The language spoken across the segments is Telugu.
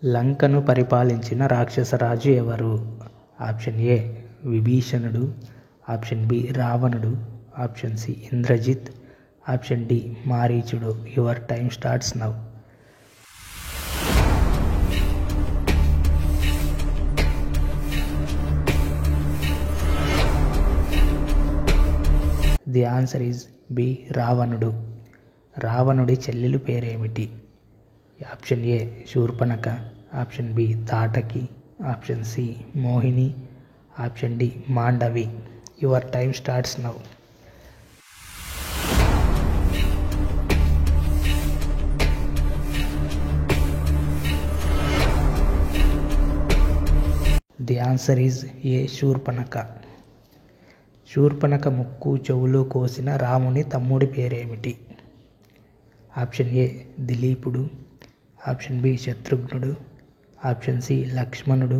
లంకను పరిపాలించిన రాక్షసరాజు ఎవరు? ఆప్షన్ ఏ విభీషణుడు, ఆప్షన్ బి రావణుడు, option C Indrajit, option D మారీచుడు. Your time starts now. The answer is B రావణుడు. రావణుడి చెల్లెలు పేరేమిటి? Option A Shurpanakha, option B Tataki, option C Mohini, option D Mandavi. Your time starts now. The answer is A Shurpanakha. Shurpanakha ముక్కు చెవులు కోసిన రాముని తమ్ముడి పేరేమిటి? ఆప్షన్ ఏ దిలీపుడు, ఆప్షన్ బి శత్రుఘ్నుడు, ఆప్షన్ సి లక్ష్మణుడు,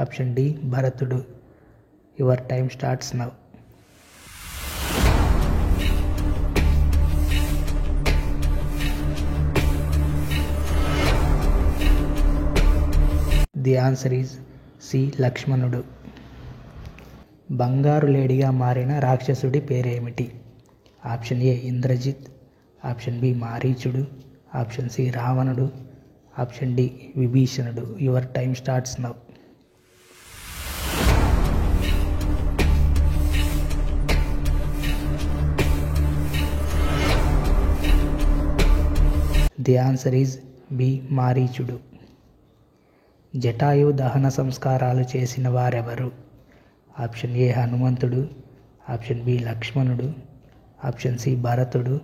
ఆప్షన్ డి భరతుడు. Your time starts now. The answer is C లక్ష్మణుడు. బంగారు లేడిగా మారిన రాక్షసుడి పేరేమిటి? Option A Indrajit, option B మారీచుడు, ఆప్షన్ సి రావణుడు, ఆప్షన్ డి విభీషణుడు. Your time starts now. The answer is B మారీచుడు. జటాయు దహన సంస్కారాలు చేసిన వారెవరు? ఆప్షన్ ఏ హనుమంతుడు, ఆప్షన్ బి లక్ష్మణుడు, ఆప్షన్ సి భరతుడు,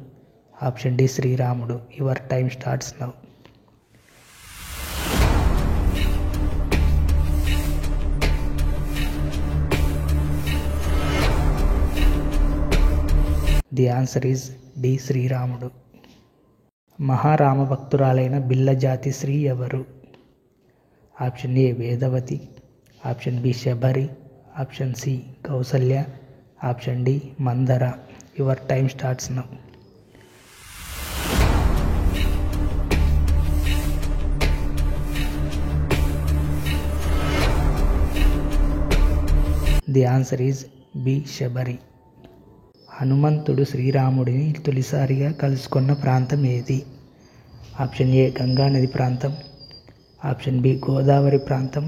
ఆప్షన్ డి శ్రీరాముడు. Your time starts now. The answer is D శ్రీరాముడు. మహారామ భక్తురాలైన బిల్ల జాతి స్త్రీ ఎవరు? Option A Vedavati, option B Shabari, option C Kaushalya, option D Manthara. Your time starts now. The answer is B Shabari. హనుమంతుడు శ్రీరాముడిని తొలిసారిగా కలుసుకున్న ప్రాంతం ఏది? ఆప్షన్ ఏ గంగానది ప్రాంతం, ఆప్షన్ బి గోదావరి ప్రాంతం,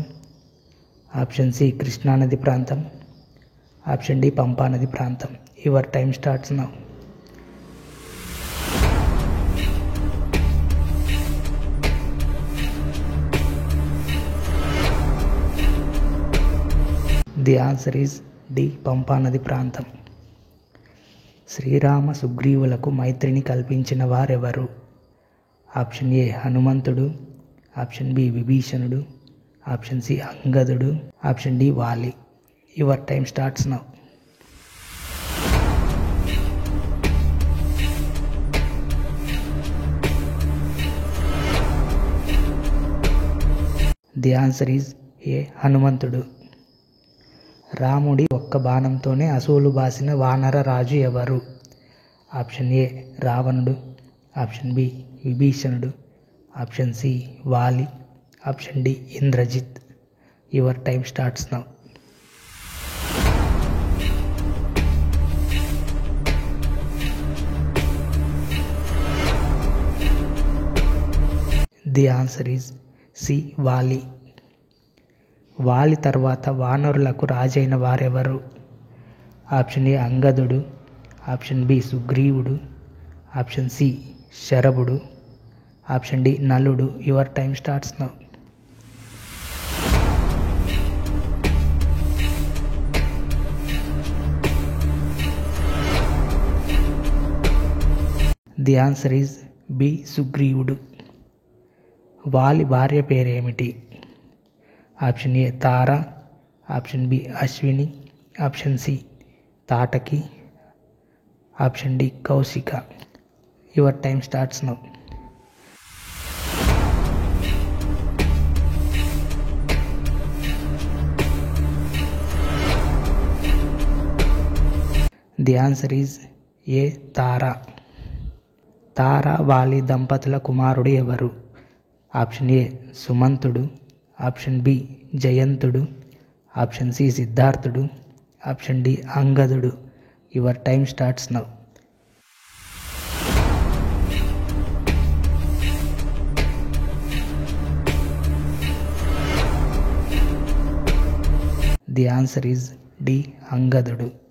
ఆప్షన్ సి కృష్ణానది ప్రాంతం, ఆప్షన్ డి పంపానది ప్రాంతం. Your time starts now. The answer is D పంపానది ప్రాంతం. శ్రీరామ సుగ్రీవులకు మైత్రిని కల్పించిన వారెవరు? ఆప్షన్ ఏ హనుమంతుడు, ఆప్షన్ బి విభీషణుడు, ఆప్షన్ సి అంగదుడు, option D Vali. Your time starts now. The answer is A హనుమంతుడు. రాముడి ఒక్క బాణంతోనే అసూలు బాసిన వానర రాజు ఎవరు? ఆప్షన్ ఏ రావణుడు, ఆప్షన్ బి విభీషణుడు, option C Vali, option D Indrajit. Your time starts now. The answer is C Vali. Vali తర్వాత వానరులకు రాజైన వారెవరు? ఆప్షన్ ఏ అంగదుడు, ఆప్షన్ బి సుగ్రీవుడు, ఆప్షన్ సి శరభుడు, ఆప్షన్ డి నలుడు. Your time starts now. The answer is B సుగ్రీవుడు. వాలి భార్య పేరేమిటి? Option A Tara, option B Ashwini, option C Tataki, option D Kaushika. Your time starts now. The answer is ఏ తార. తార వాలి దంపతుల కుమారుడు ఎవరు? ఆప్షన్ ఏ సుమంతుడు, ఆప్షన్ బి జయంతుడు, ఆప్షన్ సి సిద్ధార్థుడు, ఆప్షన్ డి అంగదుడు. Your time starts now. The answer is D అంగదుడు.